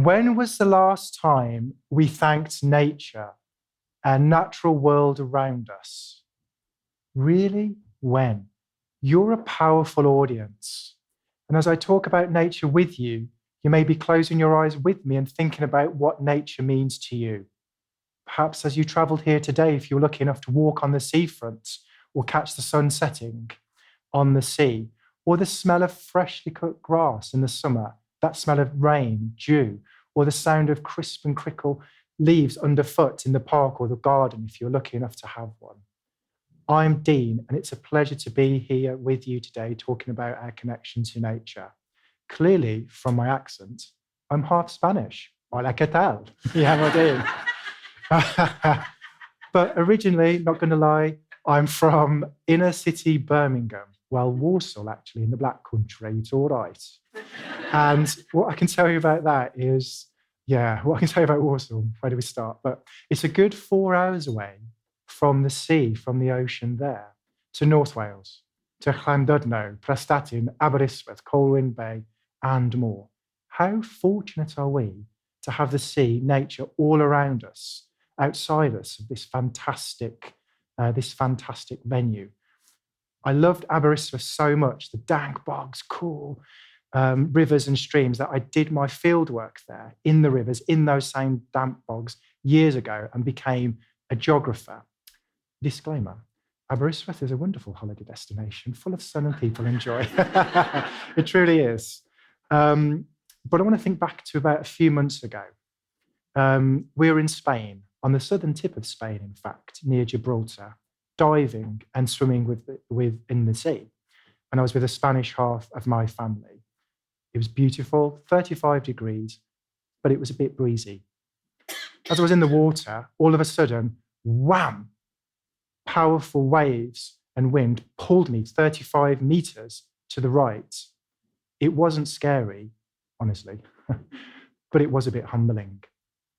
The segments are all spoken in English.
When was the last time we thanked nature, our natural world around us? Really? When? You're a powerful audience. And as I talk about nature with you, you may be closing your eyes with me and thinking about what nature means to you. Perhaps as you travelled here today, if you're lucky enough to walk on the seafront or catch the sun setting on the sea, or the smell of freshly cut grass in the summer, that smell of rain, dew, or the sound of crisp and crickle leaves underfoot in the park or the garden if you're lucky enough to have one. I'm Dean, and it's a pleasure to be here with you today talking about our connection to nature. Clearly, from my accent, I'm half Spanish. Hola, ¿qué tal? Yeah, I do. But originally, not going to lie, I'm from inner city Birmingham. Well, Warsaw, actually, in the Black Country. It's all right. And what I can tell you about that is, what I can tell you about Warsaw, where do we start? But it's a good 4 hours away from the sea, from the ocean there, to North Wales, to Llandudno, Prestatyn, Aberystwyth, Colwyn Bay, and more. How fortunate are we to have the sea, nature, all around us, outside us of this fantastic venue. I loved Aberystwyth so much, the dank bogs, cool rivers and streams, that I did my field work there in the rivers, in those same damp bogs years ago, and became a geographer. Disclaimer, Aberystwyth is a wonderful holiday destination, full of sun and people enjoy. It truly is. But I want to think back to about a few months ago. We were in Spain, on the southern tip of Spain, in fact, near Gibraltar, diving and swimming in the sea. And I was with the Spanish half of my family. It was beautiful, 35 degrees, but it was a bit breezy. As I was in the water, all of a sudden, wham, powerful waves and wind pulled me 35 meters to the right. It wasn't scary, honestly, but it was a bit humbling.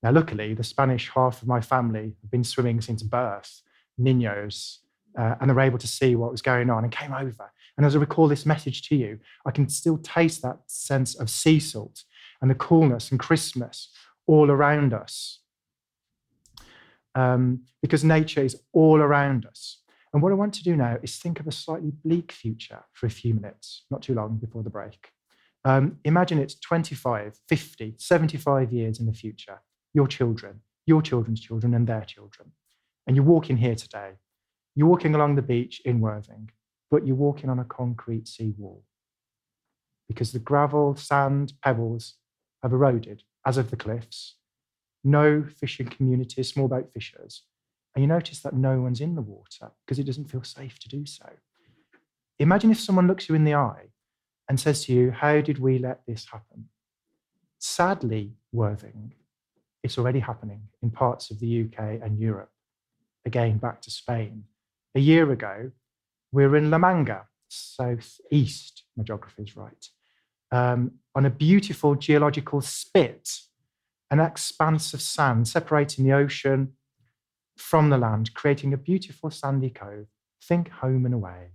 Now, luckily, the Spanish half of my family have been swimming since birth, niños, and they were able to see what was going on and came over. And as I recall this message to you, I can still taste that sense of sea salt and the coolness and crispness all around us. Because nature is all around us. And what I want to do now is think of a slightly bleak future for a few minutes, not too long before the break. Imagine it's 25, 50, 75 years in the future. Your children, your children's children, and their children. And you're walking here today. You're walking along the beach in Worthing, but you're walking on a concrete seawall because the gravel, sand, pebbles have eroded, as have the cliffs. No fishing communities, small boat fishers. And you notice that no one's in the water because it doesn't feel safe to do so. Imagine if someone looks you in the eye and says to you, how did we let this happen? Sadly, Worthing, it's already happening in parts of the UK and Europe. Again, back to Spain. A year ago, we were in La Manga, southeast, my geography is right, on a beautiful geological spit, an expanse of sand separating the ocean from the land, creating a beautiful sandy cove. Think home and away.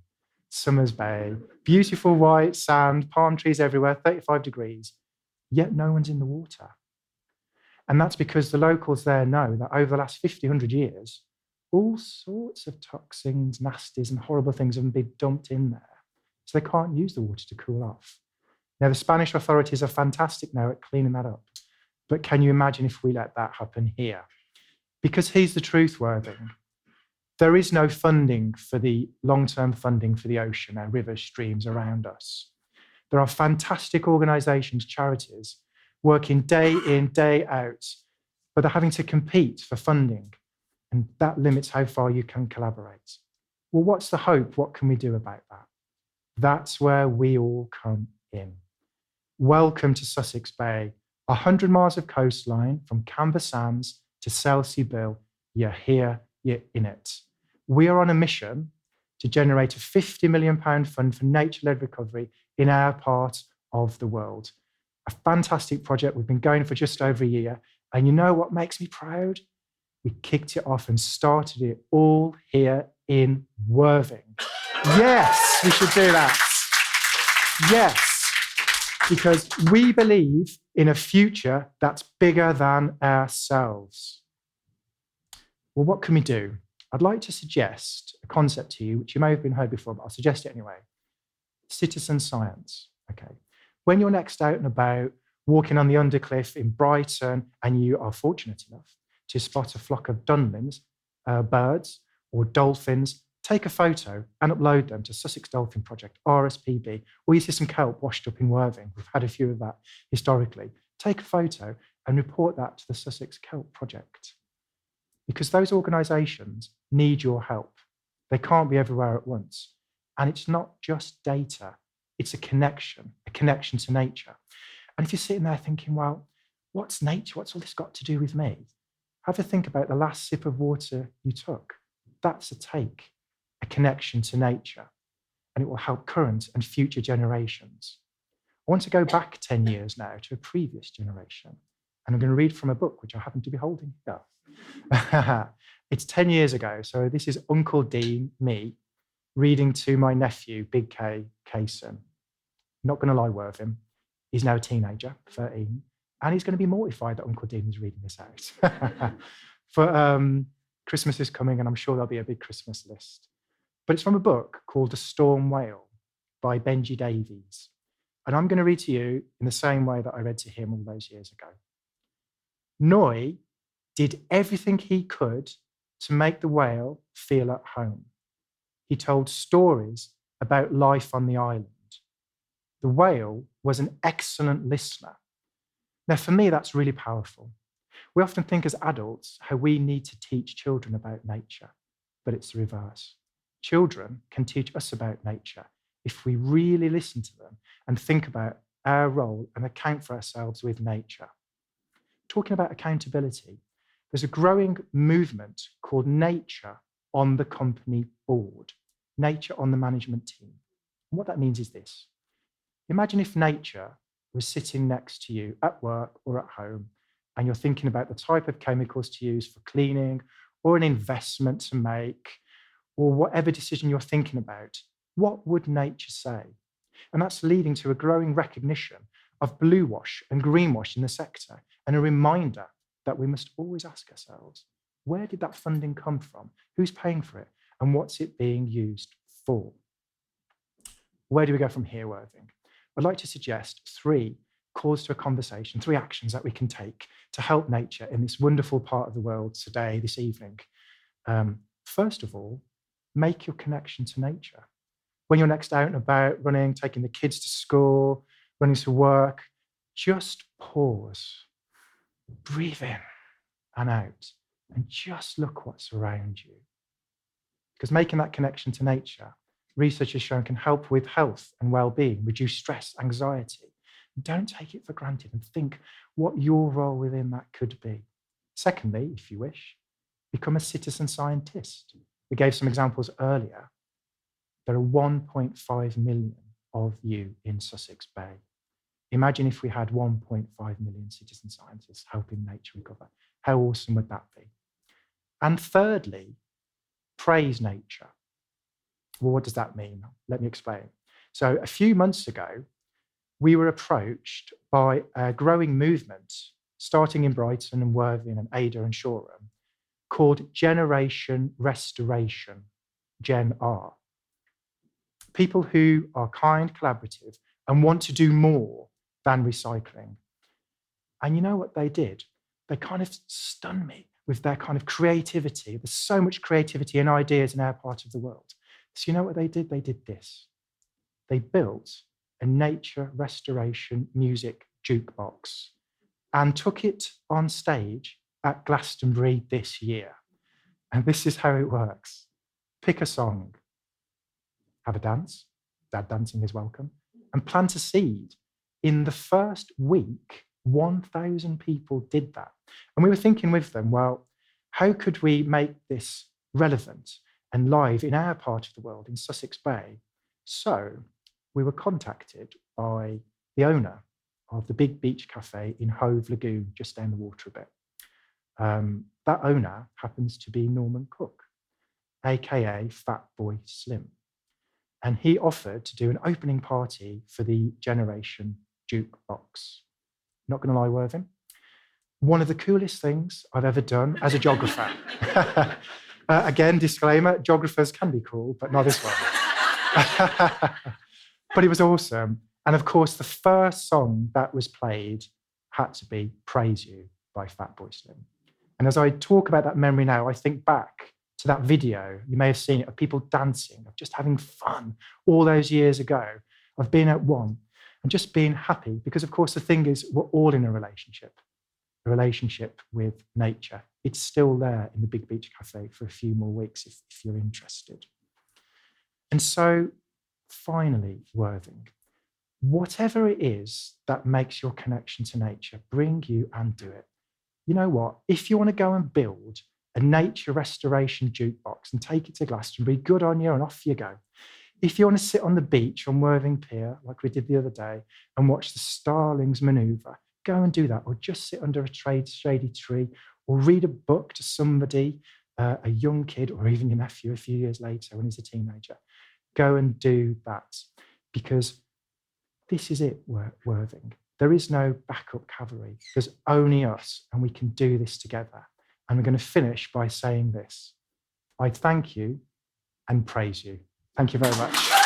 Summers Bay, beautiful white sand, palm trees everywhere, 35 degrees, yet no one's in the water. And that's because the locals there know that over the last 50, 100 years, all sorts of toxins, nasties, and horrible things have been dumped in there. So they can't use the water to cool off. Now, the Spanish authorities are fantastic now at cleaning that up. But can you imagine if we let that happen here? Because here's the truth, Worthing. There is no funding for the long-term funding for the ocean and rivers, streams around us. There are fantastic organisations, charities, working day in, day out, but they're having to compete for funding. And that limits how far you can collaborate. Well, what's the hope? What can we do about that? That's where we all come in. Welcome to Sussex Bay, 100 miles of coastline from Canvas Sands to Selsey Bill. You're here, you're in it. We are on a mission to generate a £50 million fund for nature-led recovery in our part of the world. A fantastic project. We've been going for just over a year. And you know what makes me proud? We kicked it off and started it all here in Worthing. Yes, we should do that. Yes, because we believe in a future that's bigger than ourselves. Well, what can we do? I'd like to suggest a concept to you, which you may have heard before, but I'll suggest it anyway. Citizen science. Okay. When you're next out and about, walking on the Undercliff in Brighton, and you are fortunate enough to spot a flock of dunlins, birds, or dolphins, take a photo and upload them to Sussex Dolphin Project, RSPB, or you see some kelp washed up in Worthing. We've had a few of that historically. Take a photo and report that to the Sussex Kelp Project. Because those organisations need your help. They can't be everywhere at once. And it's not just data, it's a connection to nature. And if you're sitting there thinking, well, what's nature? What's all this got to do with me? Have a think about the last sip of water you took. That's a connection to nature. And it will help current and future generations. I want to go back 10 years now to a previous generation. And I'm going to read from a book, which I happen to be holding here. It's 10 years ago. So this is Uncle Dean, me, reading to my nephew, Big K, Kaysen. Not going to lie, Worthing. He's now a teenager, 13. And he's going to be mortified that Uncle Dean is reading this out. But Christmas is coming, and I'm sure there'll be a big Christmas list. But it's from a book called The Storm Whale by Benji Davies. And I'm going to read to you in the same way that I read to him all those years ago. Noy did everything he could to make the whale feel at home. He told stories about life on the island. The whale was an excellent listener. Now, for me, that's really powerful. We often think as adults how we need to teach children about nature, but it's the reverse. Children can teach us about nature if we really listen to them and think about our role and account for ourselves with nature. Talking about accountability, there's a growing movement called Nature on the Company Board, Nature on the management team. And what that means is this. Imagine if nature was sitting next to you at work or at home, and you're thinking about the type of chemicals to use for cleaning or an investment to make, or whatever decision you're thinking about. What would nature say? And that's leading to a growing recognition of blue wash and greenwash in the sector, and a reminder that we must always ask ourselves, where did that funding come from? Who's paying for it? And what's it being used for? Where do we go from here, Worthing? I'd like to suggest 3 calls to a conversation, 3 actions that we can take to help nature in this wonderful part of the world today, this evening. First of all, make your connection to nature. When you're next out and about, running, taking the kids to school, running to work, just pause, breathe in and out, and just look what's around you. Because making that connection to nature, research has shown, can help with health and well-being, reduce stress, anxiety. Don't take it for granted and think what your role within that could be. Secondly, if you wish, become a citizen scientist. We gave some examples earlier. There are 1.5 million of you in Sussex Bay. Imagine if we had 1.5 million citizen scientists helping nature recover. How awesome would that be? And thirdly, praise nature. Well, what does that mean? Let me explain. So a few months ago, we were approached by a growing movement, starting in Brighton and Worthing and Ada and Shoreham, called Generation Restoration, Gen R. People who are kind, collaborative, and want to do more than recycling. And you know what they did? They kind of stunned me with their kind of creativity. There's so much creativity and ideas in our part of the world. So you know what they did? They did this. They built a nature restoration music jukebox and took it on stage at Glastonbury this year. And this is how it works. Pick a song, have a dance, dad dancing is welcome, and plant a seed. In the first week, 1,000 people did that. And we were thinking with them, well, how could we make this relevant and live in our part of the world, in Sussex Bay? So we were contacted by the owner of the Big Beach Cafe in Hove Lagoon, just down the water a bit. That owner happens to be Norman Cook, aka Fat Boy Slim. And he offered to do an opening party for the Generation Jukebox. not going to lie, Worthing. One of the coolest things I've ever done as a geographer. Again, disclaimer, geographers can be cool, but not this one. But it was awesome. And of course, the first song that was played had to be Praise You by Fatboy Slim. And as I talk about that memory now, I think back to that video. You may have seen it, of people dancing, of just having fun all those years ago, of being at one and just being happy. Because of course, the thing is, we're all in a relationship with nature. It's still there in the Big Beach Cafe for a few more weeks if you're interested. And so finally, Worthing, whatever it is that makes your connection to nature, bring you and do it. You know what? If you want to go and build a nature restoration jukebox and take it to Glastonbury, good on you, and off you go. If you want to sit on the beach on Worthing Pier, like we did the other day, and watch the starlings maneuver, go and do that, or just sit under a shady tree, or read a book to somebody, a young kid, or even your nephew a few years later when he's a teenager. Go and do that, because this is it, Worthing. There is no backup cavalry. There's only us, and we can do this together. And we're going to finish by saying this: I thank you and praise you. Thank you very much.